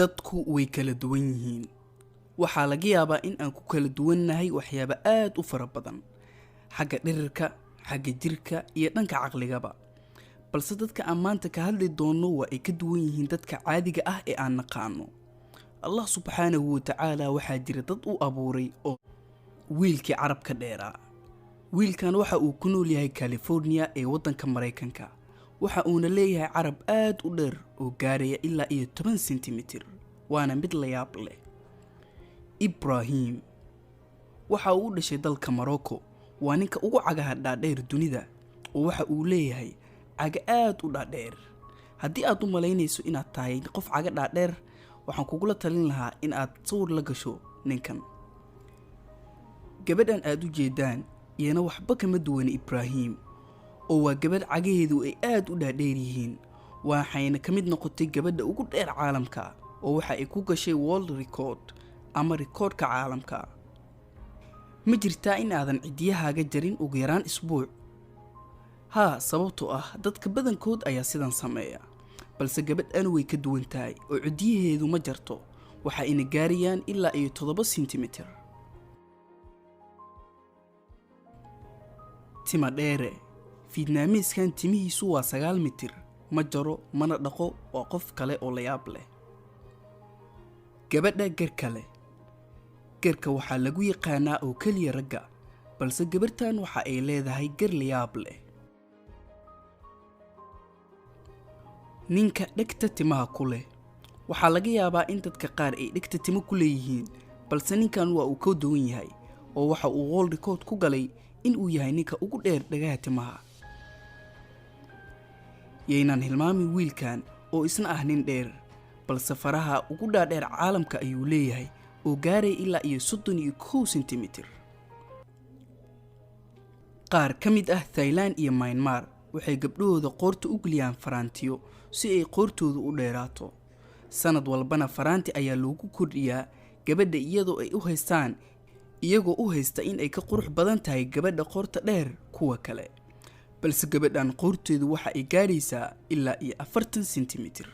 dadku way kala duwan yihiin. waxaa laga yaabaa in aan ku kala duwannahay waxyaabo aad u fara badan, xagga dhirirka, xagga jirka iyo dhanka caqligaba. balse dadka aan maanta ka hadli doono waa ay ka duwan yihiin dadka caadiga ah ee aan naqaano. allah subxaanahu watacaala waxaa jira dad u abuuray oo wiilkii carabka dheeraa. wiilkan waxa uu ku nool yahay California ee waddanka Mareykanka. waxa uuna leeyahay carab aad u dheer oo gaaraya ilaa 10 sentimitir, waana mid la yaab leh. Ibrahim waxa uu dhashay dalka Morocco, waa ninka ugu cagaha dhaadheer dunida oo waxa uu leeyahay caga aad u dhaadheer. haddii aad u malaynayso inaad tahay qof caga dhaadheer, waxaan kugula talin lahaa in aad sawir la gasho ninkan. gabadhan aad u jeedaan iyana waxba kama duwan Ibrahim, oo waa gabadh cagaheedu ay aad u dhaadheer yihiin, waxayna ka mid noqotay gabadha ugu dheer caalamka oo waxa ay ku gashay world record ama rikoodhka caalamka. ma jirtaa in aadan cidiyahaaga jarin ugu yaraan isbuuc? haa, sababtoo ah dadka badankood ayaa sidan sameeya, balse gabadhan way ka duwan tahay oo cidiyaheedu ma jarto, waxa ayna gaarayaan ilaa 7 sentimitir. tima dheere Vietnamese-kan timihiisu waa 9 mitir, ma jaro mana dhaqo, waa qof kale oo la yaab leh. gabadha garka leh. garka waxaa lagu yaqaanaa oo keliya ragga, balse gabartan waxa ay leedahay gar la yaab leh. ninka dhegta timaha ku leh. waxaa laga yaabaa in dadka qaar ay dhegta timo ku leeyihiin, balse ninkan waa uu ka duwan yahay oo waxa uu world record ku galay in uu yahay ninka ugu dheer dhagaha timaha. yaynaan hilmaamin wiilkan oo isna ah nin dheer, balse faraha ugu dhaadheer caalamka ayuu leeyahay oo gaaray ilaa 31 sentimitir. qaar ka mid ah Thailand iyo Myanmar waxay gabdhahooda qoorta u geliyaan faraantiyo si ay qoortoodu u dheeraato. sanad walbana faraanti ayaa loogu kordhiyaa gabadha iyagoo u haysta in ay ka qurux badan tahay gabadha qoorta dheer kuwa kale, balse gabadhan qoorteedu waxa ay gaaraysaa ilaa 40 sentimitir.